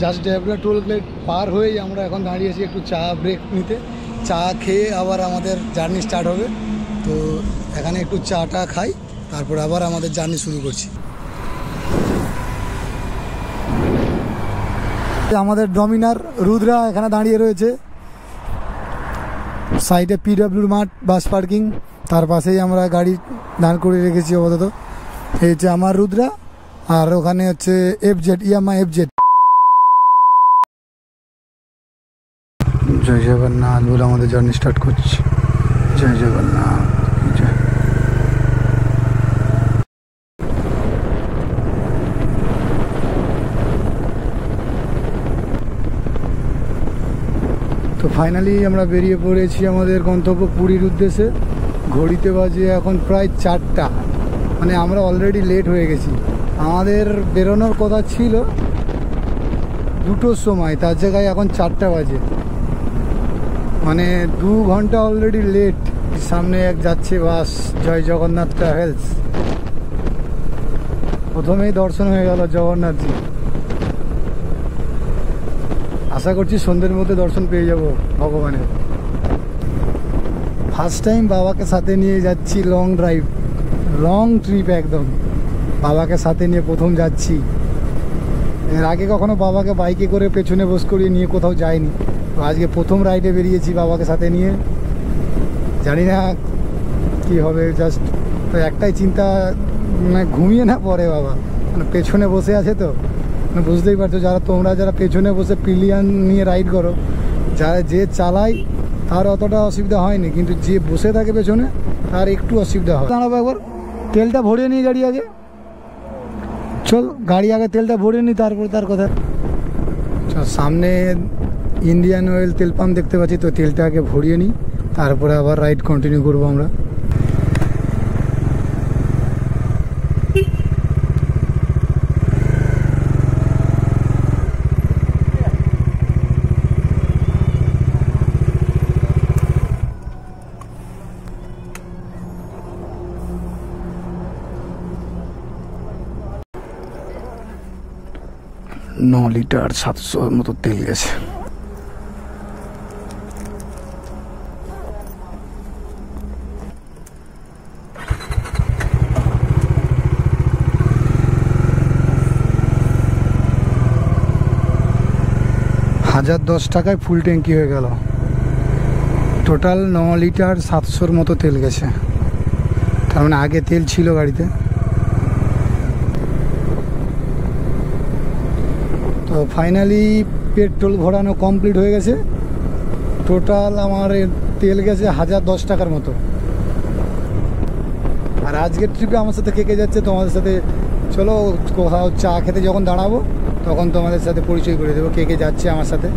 Just Debra toll plate পার হয়েই আমরা এখন দাঁড়িয়েছি একটু চা ব্রেক নিতে। চা খেয়ে আবার আমাদের জার্নি স্টার্ট হবে। তো এখানে একটু চাটা খাই, তারপর আবার আমাদের জার্নি শুরু করছি। আমাদের ডমিনার রুদ্রা এখানে দাঁড়িয়ে রয়েছে। সাইডে পিডব্লিউর মাঠ, বাস পার্কিং, তার পাশেই আমরা গাড়ি দাঁড় করে রেখেছি আপাতত। এই হচ্ছে আমার রুদ্রা, আর ওখানে হচ্ছে এফজেড, ইয়ামাহা এফজেড। জয় জগন্নাথ বলে আমাদের জার্নি স্টার্ট করছি। জয় জগন্নাথ। তো ফাইনালি আমরা বেরিয়ে পড়েছি আমাদের গন্তব্য পুরীর উদ্দেশ্যে। ঘড়িতে বাজে এখন প্রায় 4টা, মানে আমরা অলরেডি লেট হয়ে গেছি। আমাদের বেরোনোর কথা ছিল 2টোর সময়, তার জায়গায় এখন 4টা বাজে, মানে 2 ঘন্টা অলরেডি লেট। সামনে এক যাচ্ছে বাস, জয় জগন্নাথ ট্রাভেলস। প্রথমেই দর্শন হয়ে গেল জগন্নাথজি। আশা করছি সন্ধ্যের মধ্যে দর্শন পেয়ে যাব ভগবানের। ফার্স্ট টাইম বাবাকে সাথে নিয়ে যাচ্ছি লং ড্রাইভ, লং ট্রিপ একদম। বাবাকে সাথে নিয়ে প্রথম যাচ্ছি। এর আগে কখনো বাবাকে বাইকে করে পেছনে বস করিয়ে নিয়ে কোথাও যাইনি। তো আজকে প্রথম রাইডে বেরিয়েছি বাবাকে সাথে নিয়ে। জানি না কি হবে, জাস্ট তো একটাই চিন্তা, মানে ঘুমিয়ে না পড়ে বাবা, মানে পেছনে বসে আছে। তো বুঝতেই পারছো, যারা পেছনে বসে পিলিয়ান নিয়ে রাইড করো, যে চালায় তার অতটা অসুবিধা হয়নি, কিন্তু যে বসে থাকে পেছনে তার একটু অসুবিধা হয়। দাঁড়াবো একবার, তেলটা ভরিয়ে নিই গাড়ি আগে। চল গাড়ি আগে তেলটা ভরিয়ে নিই, তারপর তার কথা। সামনে ইন্ডিয়ান অয়েল তেল পাম্প দেখতে পাচ্ছি, তো তেলটা আগে ভরিয়ে নিই, তারপরে আবার রাইড কন্টিনিউ করবো আমরা। 9 লিটার 700 মতো তেল গেছে। $1010 টাকায় ফুল ট্যাঙ্কি হয়ে গেল। টোটাল 9 লিটার 700 মতো তেল গেছে। তার মানে আগে তেল ছিল গাড়িতে। তো ফাইনালি পেট্রোল ভরানো কমপ্লিট হয়ে গেছে। টোটাল আমার তেল গেছে $1010 টাকার মতো। আর আজকের ট্রিপে আমার সাথে কে কে যাচ্ছে তোমাদের সাথে, চলো কোথাও চা খেতে যখন দাঁড়াবো তখন তোমাদের সাথে পরিচয় করে দেবো কে কে যাচ্ছে আমার সাথে।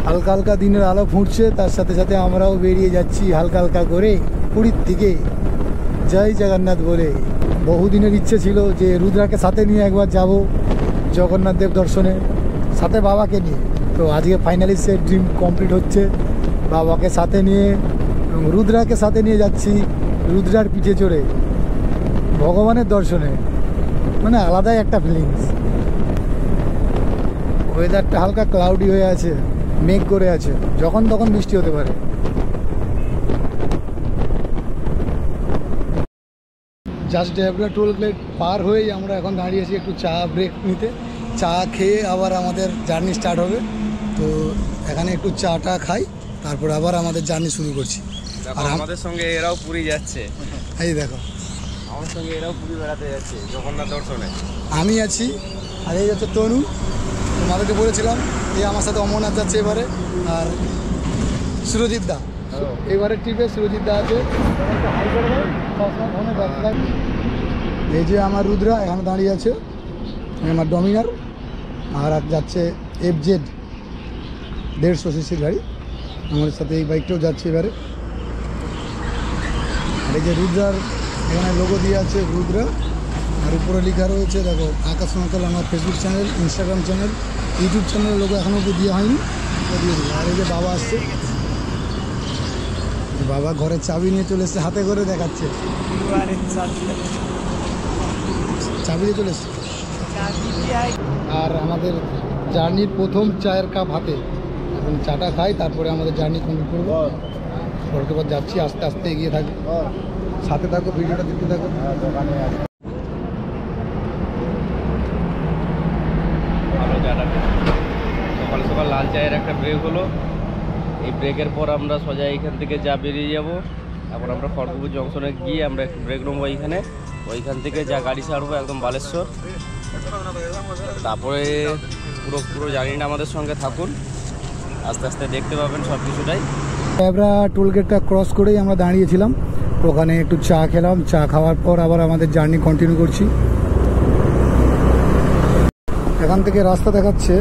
হালকা হালকা দিনের আলো ফুটছে, তার সাথে সাথে আমরাও বেরিয়ে যাচ্ছি হালকা হালকা করে পুরীর দিকে। জয় জগন্নাথ বলে। বহুদিনের ইচ্ছে ছিল যে রুদ্রাকে সাথে নিয়ে একবার যাব জগন্নাথ দেব দর্শনে, সাথে বাবাকে নিয়ে। তো আজকে ফাইনালি সে ড্রিম কমপ্লিট হচ্ছে। বাবাকে সাথে নিয়ে এবং রুদ্রাকে সাথে নিয়ে যাচ্ছি রুদ্রার পিঠে চড়ে ভগবানের দর্শনে, মানে আলাদাই একটা ফিলিংস। ওয়েদারটা হালকা ক্লাউডি হয়ে আছে, মেঘ করে আছে, যখন তখন বৃষ্টি হতে পারে। জাস্ট ডেবরা টোল প্লেট পার হয়েই আমরা এখন দাঁড়িয়েছি একটু চা ব্রেক নিতে। চা খেয়ে আবার আমাদের জার্নি স্টার্ট হবে। তো এখানে একটু চাটা খাই, তারপর আবার আমাদের জার্নি শুরু করছি। আর আমাদের সঙ্গে এরাও পুরী যাচ্ছে। এই দেখো আমার সঙ্গে এরাও পুরী বেড়াতে যাচ্ছে জগন্নাথ দর্শনে। আমি আছি, আর এই যাচ্ছে তনু। তোমাদেরকে বলেছিলাম যে আমার সাথে অমরনাথ যাচ্ছে এবারে, আর সুরজিৎ দা এবারে ট্রিপে সুরজিৎ দা আছে। এই যে আমার রুদ্রা এখানে দাঁড়িয়ে আছে, আমার ডমিনার, আর যাচ্ছে এফজেড 150 সিসির গাড়ি। আমার সাথে এই বাইকটাও যাচ্ছে এবারে। আর এই যে রুদ্রার এখানে লোগো দিয়ে আছে রুদ্রা, আর উপরে লেখা রয়েছে দেখো আকাশ মাতাল আমার Facebook channel, Instagram channel, YouTube চ্যানেলের লোগো এখনও অব্দি দেওয়া হয়নি, দিয়ে দেবো। আর এই যে বাবা আসছে, বাবা ঘরের চাবি নিয়ে চলে এসছে, হাতে করে দেখাচ্ছে। চাবি দিয়ে চলে এসছি। আর আমাদের জার্নির প্রথম চায়ের কাপ হাতে, এখন চাটা খাই, তারপরে আমাদের জার্নি কমপ্লিট করবো। পরের বার যাচ্ছি, আস্তে আস্তে এগিয়ে থাকবো, সাথে থাকো, ভিডিওটা দেখতে থাকো। ভালো চাটা সকাল সকাল লাল চায়ের একটা ব্রেক হলো। এই ব্রেকের পর আমরা সোজা এইখান থেকে যা বেরিয়ে যাব। এখন আমরা খড়গপুর জংশনে গিয়ে আমরা একটু ব্রেক নেবো এইখানে, ওইখান থেকে যা গাড়ি ছাড়বো একদম বালেশ্বর। তারপরে পুরো জার্নিটা আমাদের সঙ্গে থাকুন, আস্তে আস্তে দেখতে পাবেন সব কিছুটাই। আমরা টোলগেটটা ক্রস করেই আমরা দাঁড়িয়েছিলাম, ওখানে একটু চা খেলাম। চা খাওয়ার পর আবার আমাদের জার্নি কন্টিনিউ করছি। এখান থেকে রাস্তা দেখাচ্ছে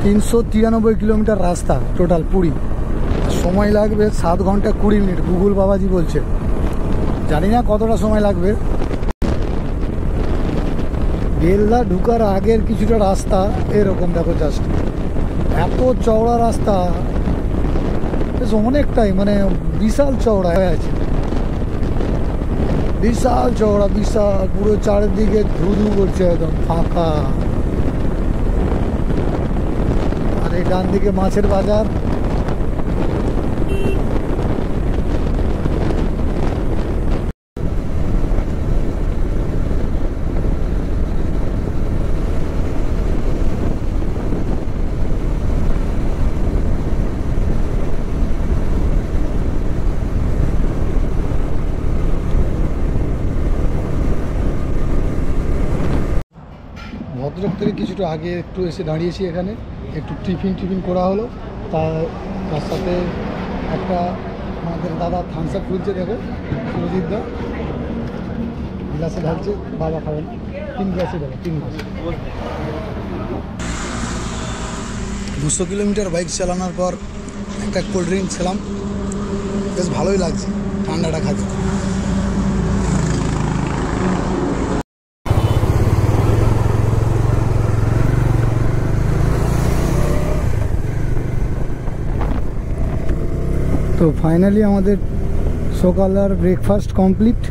393 কিলোমিটার রাস্তা টোটাল পুরী। সময় লাগবে 7 ঘন্টা 20 মিনিট, গুগল বাবাজি বলছে। জানি না কতটা সময় লাগবে। বেলদা ঢুকার আগের কিছুটা রাস্তা এরকম দেখো, জাস্ট এত চওড়া রাস্তা, বেশ অনেকটাই, মানে বিশাল চওড়া হয়ে আছে, বিশাল চওড়া, বিশাল, পুরো চারিদিকে ধুধু করছে, একদম ফাঁকা। আর এই ডান দিকে মাছের বাজার। ভদ্রক থেকে কিছুটা আগে একটু এসে দাঁড়িয়েছি, এখানে একটু টিফিন করা হলো। তার সাথে একটা আমাদের দাদা থামস আপ খুলছে, দেখো সুরজিৎ দা গ্লাসে ঢালছে, বাবা খাবেন 3 গ্লাসে দেবে, 3 গ্লাস। 200 কিলোমিটার বাইক চালানোর পর একটা কোল্ড ড্রিঙ্ক খেলাম, বেশ ভালোই লাগছে ঠান্ডাটা খাতে। তো ফাইনালি আমাদের সকালের ব্রেকফাস্ট কমপ্লিট।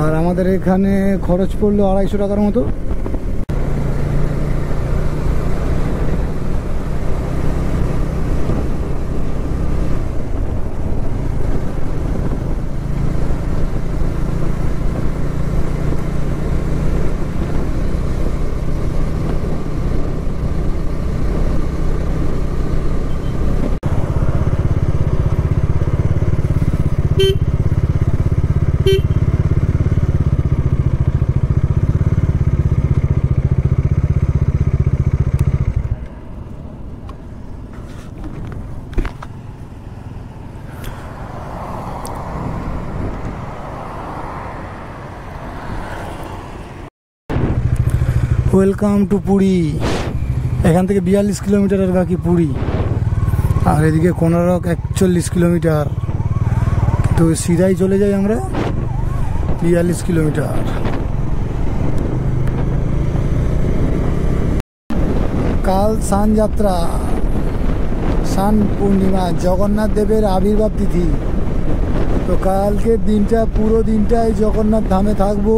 আর আমাদের এখানে খরচ পড়লো 250 টাকার মতো। Welcome to Puri. এখান থেকে 42 কিলোমিটারের বাকি পুরী, আর এদিকে কোনারক 41 কিলোমিটার। তো সিধাই চলে যাই আমরা 42 কিলোমিটার। কাল স্নান যাত্রা, স্নান পূর্ণিমা, জগন্নাথ দেবের আবির্ভাব তিথি। তো কালকের দিনটা, পুরো দিনটাই জগন্নাথ ধামে থাকবো,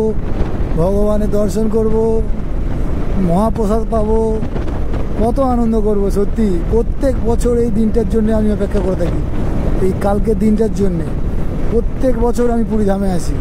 ভগবানের দর্শন করব, মহাপ্রসাদ পাবো, কত আনন্দ করব। সত্যি প্রত্যেক বছর এই দিনটার জন্য আমি অপেক্ষা করে থাকি, এই কালকের দিনটার জন্যে। প্রত্যেক বছর আমি পুরী ধামে আসি।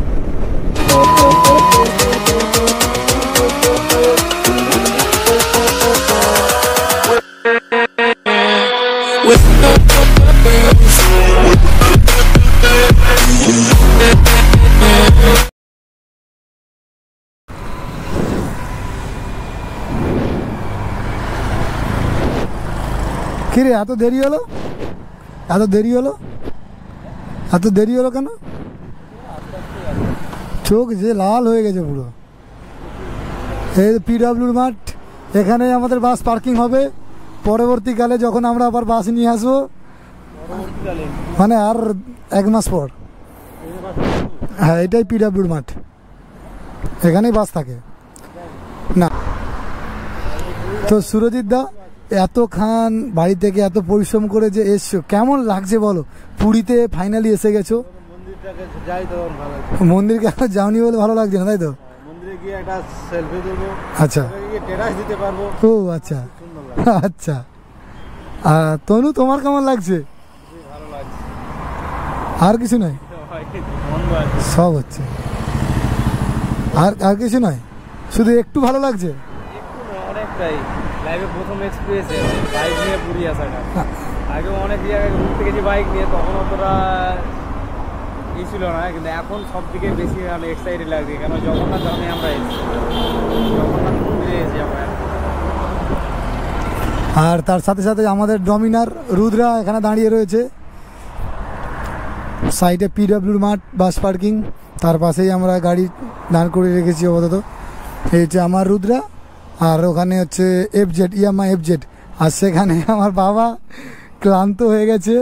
কিরে এত দেরি হলো, এত দেরি হলো, এত দেরি হলো কেন? চোখ যে লাল হয়ে গেছে পুরো। এই পিডব্লিউর মাঠ, এখানে আমাদের বাস পার্কিং হবে। পরবর্তীকালে যখন আমরা আবার বাস নিয়ে আসবো, মানে আর 1 মাস পর, হ্যাঁ এটাই পিডব্লিউর মাঠ, এখানেই বাস থাকে না। তো সুরজিৎ দা, এতক্ষণ বাড়ি থেকে এত পরিশ্রম করে যে এসছো, কেমন লাগছে বলো? পুরীতে ফাইনালি এসে গেছো। মন্দিরটাকে যাই তখন ভালো লাগছে। মন্দিরকে এখন যাওনি বলে ভালো লাগছে না, তাই তো? মন্দিরে গিয়ে একটা সেলফি তুলবো, আচ্ছা, গিয়ে টেরাস দিতে পারবো, ও আচ্ছা সুন্দর লাগবে। আচ্ছা। আর তনু, তোমার কেমন লাগছে? ভালো লাগছে, আর কিছু নয়, মন লাগছে। সব হচ্ছে, আর আর কিছু নয়, শুধু একটু ভালো লাগছে। একটু না, অনেকটাই। লাইফে প্রথম এক্সপিরিয়েন্স বাইক নিয়ে পুরী আসাটা। আগেও অনেক জায়গায় ঘুরতে গেছি বাইক নিয়ে, তখন অতটা ই ছিল না, কিন্তু এখন সব থেকে বেশি আমি এক্সাইটেড লাগছে, কেন জগন্নাথ ধামে আমরা এসেছি, জগন্নাথ মন্দিরে এসেছি আমরা। আর তার সাথে সাথে আমাদের ডমিনার রুদ্রা এখানে দাঁড়িয়ে রয়েছে, সাইডে পিডব্লিউর মাঠ, বাস পার্কিং, তার পাশেই আমরা গাড়ি দাঁড় করে রেখেছি আপাতত। এই হচ্ছে আমার রুদ্রা, আর ওখানে হচ্ছে এফজেড, ইয়ামা এফজেড। আর সেখানে আমার বাবা ক্লান্ত হয়ে গেছে।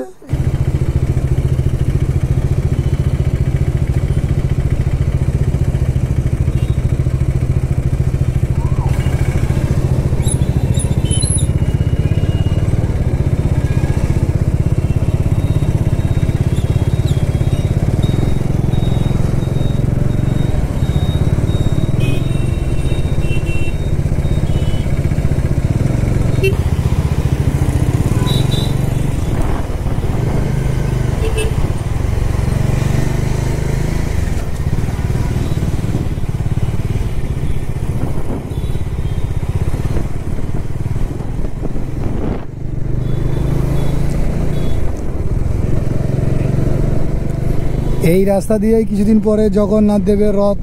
এই রাস্তা দিয়েই কিছুদিন পরে জগন্নাথ দেবের রথ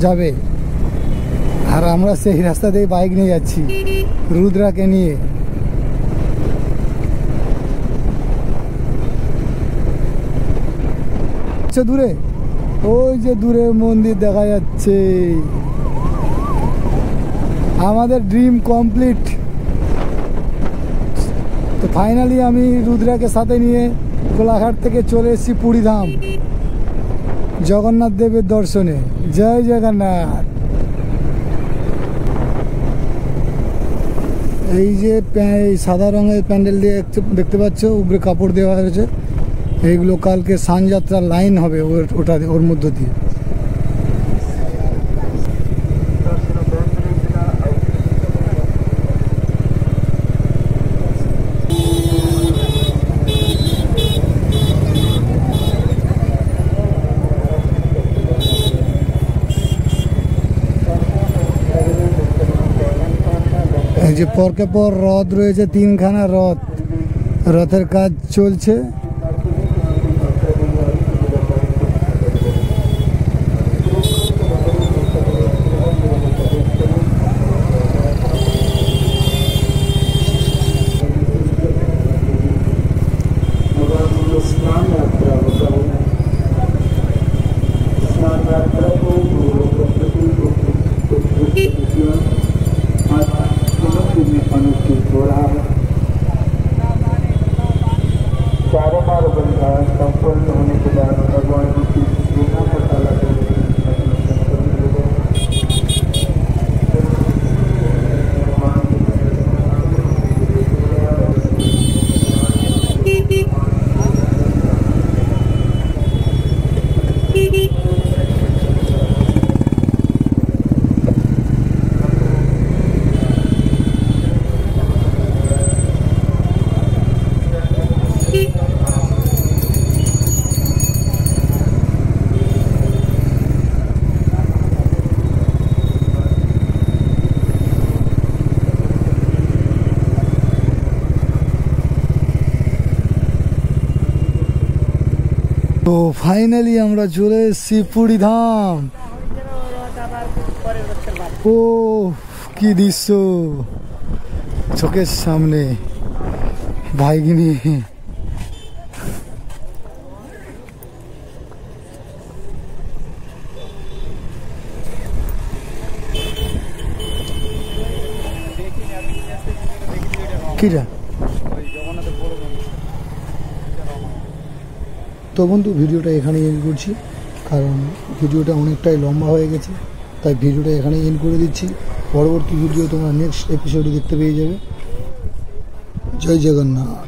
যাবে, আর আমরা সেই রাস্তা দিয়ে বাইক নিয়ে যাচ্ছি রুদ্রাকে নিয়ে। দূরে ওই যে দূরে মন্দির দেখা যাচ্ছে। আমাদের ড্রিম কমপ্লিট। তো ফাইনালি আমি রুদ্রাকে সাথে নিয়ে কোলাঘাট থেকে চলে এসেছি পুরীধাম, জগন্নাথ দেবের দর্শনে। জয় জগন্নাথ। এই যে সাদা রঙের প্যান্ডেল দিয়ে দেখতে পাচ্ছ, উপরে কাপড় দেওয়া হয়েছে, এইগুলো কালকে সানযাত্রার লাইন হবে ওটা, ওর মধ্য দিয়ে। এই যে পরকে পর রথ রয়েছে, 3খানা রথ, রথের কাজ চলছে। संपन्न होने के बाद भगवान की सेना पता लगे। তো ফাইনালি আমরা চলে এসেছি পুরীধাম। ও কি দৃশ্য চোখের সামনে, বাইক নিয়ে। কিরা তো বন্ধু, ভিডিওটা এখানে এন্ড করছি, কারণ ভিডিওটা অনেকটাই লম্বা হয়ে গেছে, তাই ভিডিওটা এখানে এন্ড করে দিচ্ছি। পরবর্তী ভিডিও তোমরা নেক্সট এপিসোডে দেখতে পেয়ে যাবে। জয় জগন্নাথ।